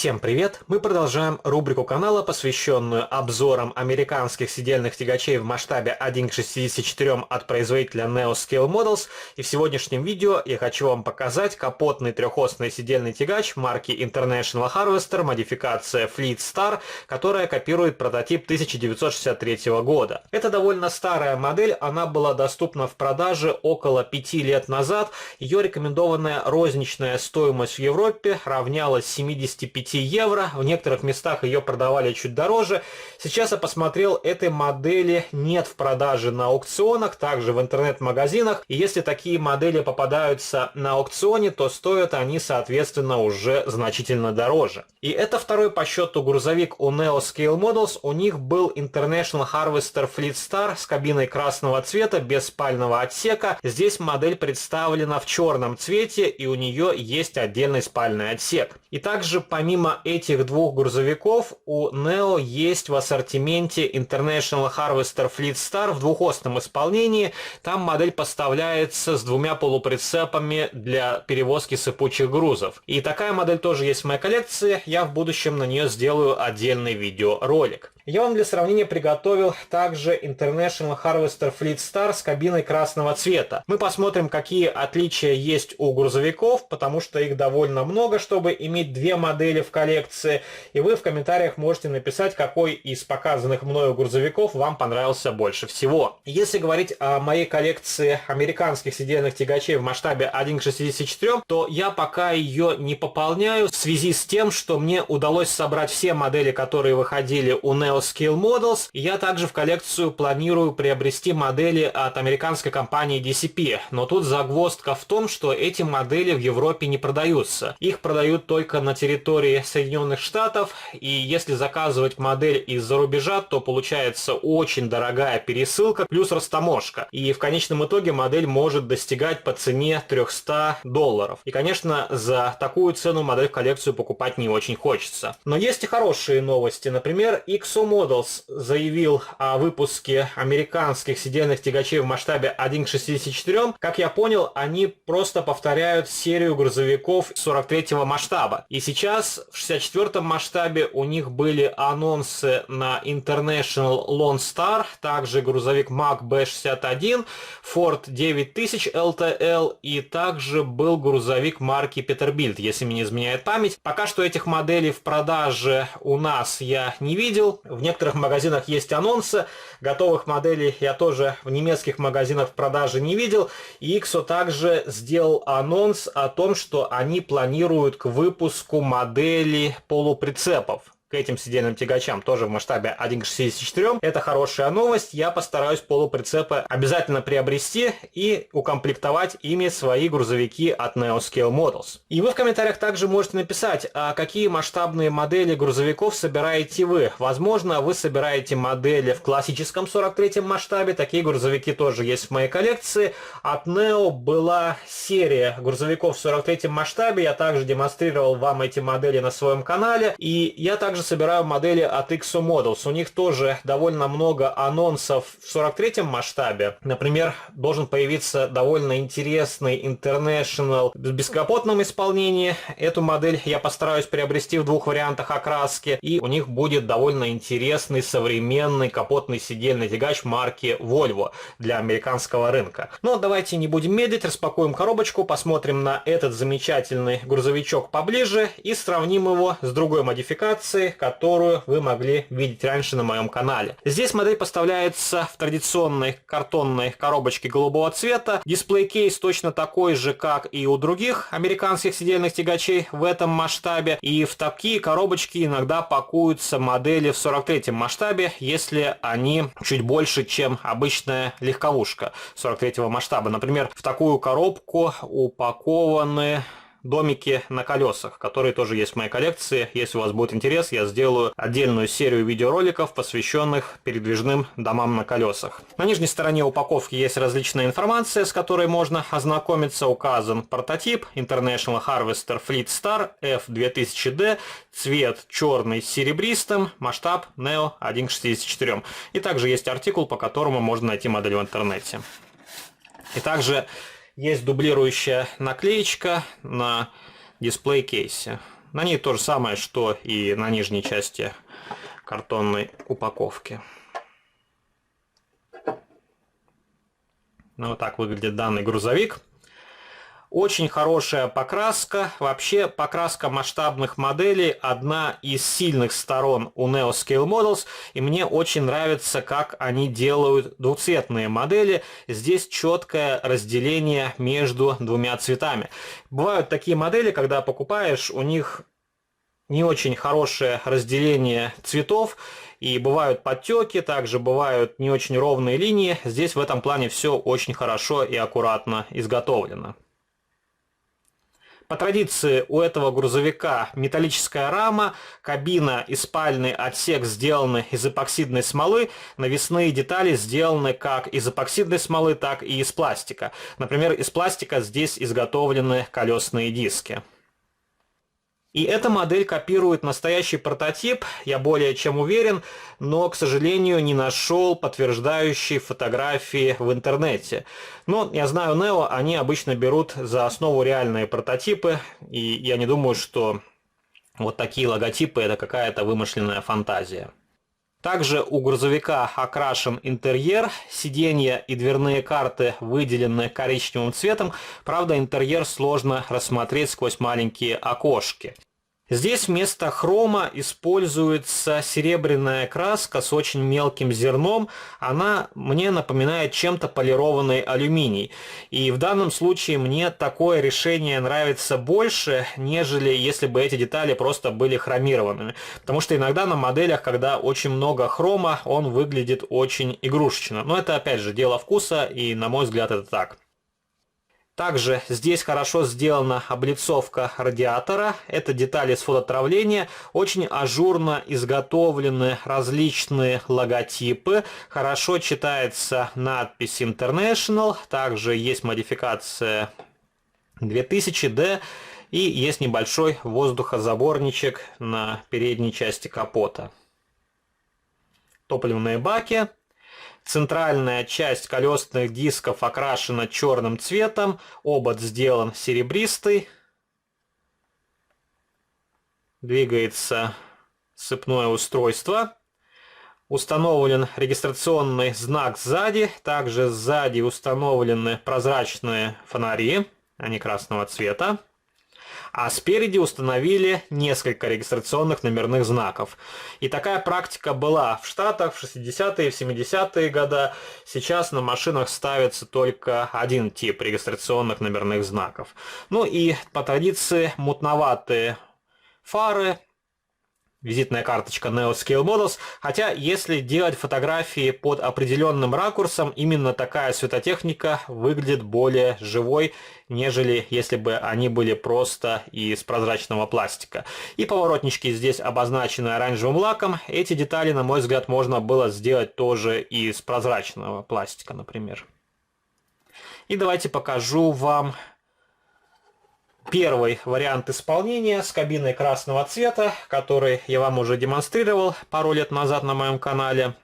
Всем привет! Мы продолжаем рубрику канала, посвященную обзорам американских сидельных тягачей в масштабе 1 к 64 от производителя NeoScale Models. И в сегодняшнем видео я хочу вам показать капотный трехосный сидельный тягач марки International Harvester, модификация Fleet Star, которая копирует прототип 1963 года. Это довольно старая модель, она была доступна в продаже около 5 лет назад. Ее рекомендованная розничная стоимость в Европе равнялась 75 евро, в некоторых местах ее продавали чуть дороже. Сейчас я посмотрел, этой модели нет в продаже на аукционах, также в интернет-магазинах, и если такие модели попадаются на аукционе, то стоят они, соответственно, уже значительно дороже. И это второй по счету грузовик у NeoScale Models. У них был International Harvester Fleet Star с кабиной красного цвета, без спального отсека. Здесь модель представлена в черном цвете, и у нее есть отдельный спальный отсек. И также помимо этих двух грузовиков у Neo есть в ассортименте International Harvester Fleet Star в двухосном исполнении. Там модель поставляется с двумя полуприцепами для перевозки сыпучих грузов. И такая модель тоже есть в моей коллекции. Я в будущем на нее сделаю отдельный видеоролик. Я вам для сравнения приготовил также International Harvester Fleet Star с кабиной красного цвета. Мы посмотрим, какие отличия есть у грузовиков, потому что их довольно много, чтобы иметь две модели в коллекции. И вы в комментариях можете написать, какой из показанных мною грузовиков вам понравился больше всего. Если говорить о моей коллекции американских сидельных тягачей в масштабе 1 к 64, то я пока ее не пополняю в связи с тем, что мне удалось собрать все модели, которые выходили у NeoScale Models. Я также в коллекцию планирую приобрести модели от американской компании DCP. Но тут загвоздка в том, что эти модели в Европе не продаются. Их продают только на территории Соединенных Штатов. И если заказывать модель из-за рубежа, то получается очень дорогая пересылка плюс растаможка. И в конечном итоге модель может достигать по цене $300. И, конечно, за такую цену модель в коллекцию покупать не очень хочется. Но есть и хорошие новости. Например, XO Models заявил о выпуске американских сидельных тягачей в масштабе 1 к 64. Как я понял, они просто повторяют серию грузовиков 43-го масштаба. И сейчас в 64-м масштабе у них были анонсы на International Lone Star, также грузовик Mack B61, Ford 9000 LTL и также был грузовик марки Peterbilt, если мне не изменяет память. Пока что этих моделей в продаже у нас я не видел. В некоторых магазинах есть анонсы, готовых моделей я тоже в немецких магазинах в продаже не видел. И XO также сделал анонс о том, что они планируют к выпуску модели полуприцепов к этим сидельным тягачам, тоже в масштабе 1 к 64. Это хорошая новость. Я постараюсь полуприцепы обязательно приобрести и укомплектовать ими свои грузовики от NeoScale Models. И вы в комментариях также можете написать, а какие масштабные модели грузовиков собираете вы. Возможно, вы собираете модели в классическом 43-м масштабе. Такие грузовики тоже есть в моей коллекции. От Neo была серия грузовиков в 43-м масштабе. Я также демонстрировал вам эти модели на своем канале. И я также собираю модели от XO Models. У них тоже довольно много анонсов в 43-м масштабе. Например, должен появиться довольно интересный International в бескапотном исполнении. Эту модель я постараюсь приобрести в двух вариантах окраски. И у них будет довольно интересный современный капотный сидельный тягач марки Volvo для американского рынка. Но давайте не будем медлить, распакуем коробочку, посмотрим на этот замечательный грузовичок поближе и сравним его с другой модификацией, которую вы могли видеть раньше на моем канале. Здесь модель поставляется в традиционной картонной коробочке голубого цвета. Дисплей-кейс точно такой же, как и у других американских сидельных тягачей в этом масштабе. И в такие коробочки иногда пакуются модели в 43-м масштабе, если они чуть больше, чем обычная легковушка 43-го масштаба. Например, в такую коробку упакованы домики на колесах, которые тоже есть в моей коллекции. Если у вас будет интерес, я сделаю отдельную серию видеороликов, посвященных передвижным домам на колесах. На нижней стороне упаковки есть различная информация, с которой можно ознакомиться. Указан прототип International Harvester Fleet Star F2000D, цвет черный с серебристым, масштаб Neo 1 к 64. И также есть артикул, по которому можно найти модель в интернете. И также есть дублирующая наклеечка на дисплей-кейсе. На ней то же самое, что и на нижней части картонной упаковки. Ну, вот так выглядит данный грузовик. Очень хорошая покраска. Вообще, покраска масштабных моделей одна из сильных сторон у Neo Scale Models. И мне очень нравится, как они делают двухцветные модели. Здесь четкое разделение между двумя цветами. Бывают такие модели, когда покупаешь, у них не очень хорошее разделение цветов. И бывают подтеки, также бывают не очень ровные линии. Здесь в этом плане все очень хорошо и аккуратно изготовлено. По традиции у этого грузовика металлическая рама, кабина и спальный отсек сделаны из эпоксидной смолы, навесные детали сделаны как из эпоксидной смолы, так и из пластика. Например, из пластика здесь изготовлены колесные диски. И эта модель копирует настоящий прототип, я более чем уверен, но, к сожалению, не нашел подтверждающей фотографии в интернете. Но я знаю Neo, они обычно берут за основу реальные прототипы, и я не думаю, что вот такие логотипы это какая-то вымышленная фантазия. Также у грузовика окрашен интерьер, сиденья и дверные карты выделены коричневым цветом, правда интерьер сложно рассмотреть сквозь маленькие окошки. Здесь вместо хрома используется серебряная краска с очень мелким зерном. Она мне напоминает чем-то полированный алюминий. И в данном случае мне такое решение нравится больше, нежели если бы эти детали просто были хромированными. Потому что иногда на моделях, когда очень много хрома, он выглядит очень игрушечно. Но это опять же дело вкуса, и на мой взгляд это так. Также здесь хорошо сделана облицовка радиатора. Это детали с фототравления. Очень ажурно изготовлены различные логотипы. Хорошо читается надпись International. Также есть модификация 2000D. И есть небольшой воздухозаборничек на передней части капота. Топливные баки. Центральная часть колесных дисков окрашена черным цветом, обод сделан серебристый. Двигается сцепное устройство. Установлен регистрационный знак сзади. Также сзади установлены прозрачные фонари, они красного цвета. А спереди установили несколько регистрационных номерных знаков. И такая практика была в Штатах в 60-е, в 70-е годы. Сейчас на машинах ставится только один тип регистрационных номерных знаков. Ну и по традиции мутноватые фары. Визитная карточка Neo Scale Models. Хотя, если делать фотографии под определенным ракурсом, именно такая светотехника выглядит более живой, нежели если бы они были просто из прозрачного пластика. И поворотнички здесь обозначены оранжевым лаком. Эти детали, на мой взгляд, можно было сделать тоже из прозрачного пластика, например. И давайте покажу вам первый вариант исполнения с кабиной красного цвета, который я вам уже демонстрировал пару лет назад на моем канале.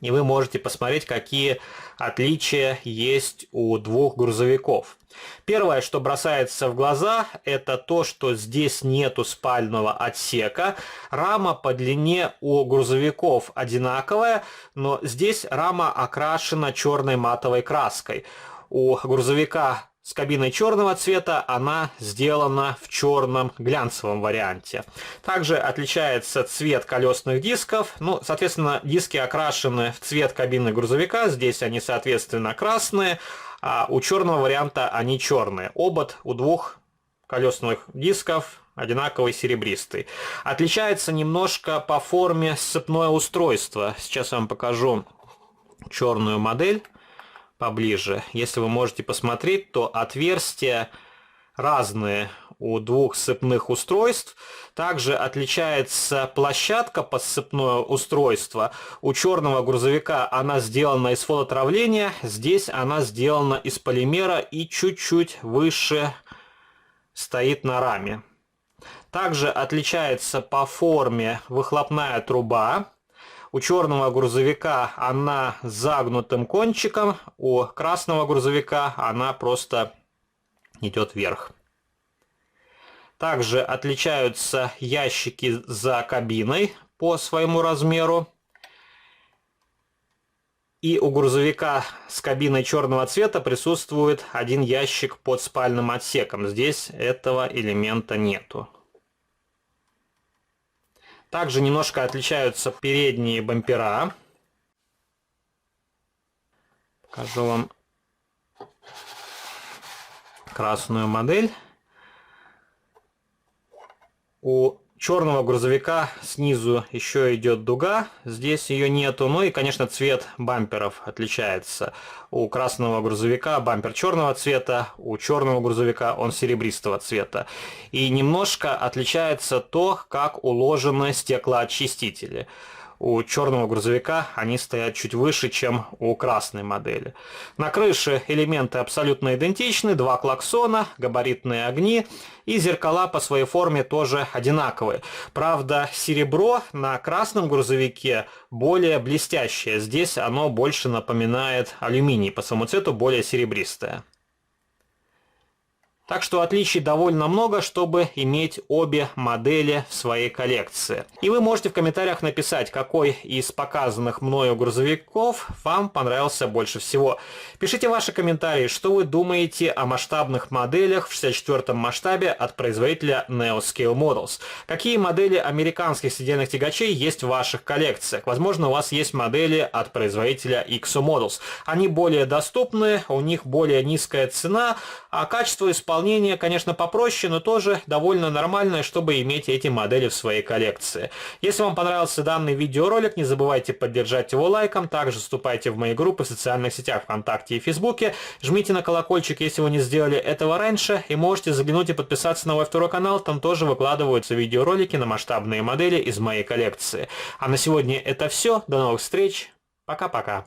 И вы можете посмотреть, какие отличия есть у двух грузовиков. Первое, что бросается в глаза, это то, что здесь нету спального отсека. Рама по длине у грузовиков одинаковая, но здесь рама окрашена черной матовой краской. У грузовика с кабиной черного цвета она сделана в черном глянцевом варианте. Также отличается цвет колесных дисков. Ну, соответственно, диски окрашены в цвет кабины грузовика. Здесь они, соответственно, красные, а у черного варианта они черные. Обод у двух колесных дисков одинаковый серебристый. Отличается немножко по форме сцепное устройство. Сейчас я вам покажу черную модель поближе. Если вы можете посмотреть, то отверстия разные у двух сцепных устройств. Также отличается площадка под сцепное устройство. У черного грузовика она сделана из фототравления, здесь она сделана из полимера и чуть-чуть выше стоит на раме. Также отличается по форме выхлопная труба. У черного грузовика она с загнутым кончиком, у красного грузовика она просто идет вверх. Также отличаются ящики за кабиной по своему размеру. И у грузовика с кабиной черного цвета присутствует один ящик под спальным отсеком. Здесь этого элемента нету. Также немножко отличаются передние бампера. Покажу вам красную модель. У черного грузовика снизу еще идет дуга, здесь ее нету. Ну и, конечно, цвет бамперов отличается. У красного грузовика бампер черного цвета, у черного грузовика он серебристого цвета. И немножко отличается то, как уложены стеклоочистители. У черного грузовика они стоят чуть выше, чем у красной модели. На крыше элементы абсолютно идентичны, два клаксона, габаритные огни и зеркала по своей форме тоже одинаковые. Правда, серебро на красном грузовике более блестящее, здесь оно больше напоминает алюминий, по своему цвету более серебристое. Так что отличий довольно много, чтобы иметь обе модели в своей коллекции. И вы можете в комментариях написать, какой из показанных мною грузовиков вам понравился больше всего. Пишите ваши комментарии, что вы думаете о масштабных моделях в 64-м масштабе от производителя NeoScale Models. Какие модели американских сидельных тягачей есть в ваших коллекциях? Возможно, у вас есть модели от производителя XO Models. Они более доступны, у них более низкая цена, а качество исполнения, конечно, попроще, но тоже довольно нормальное, чтобы иметь эти модели в своей коллекции. Если вам понравился данный видеоролик, не забывайте поддержать его лайком, также вступайте в мои группы в социальных сетях ВКонтакте и Фейсбуке, жмите на колокольчик, если вы не сделали этого раньше, и можете заглянуть и подписаться на мой второй канал, там тоже выкладываются видеоролики на масштабные модели из моей коллекции. А на сегодня это все, до новых встреч, пока-пока.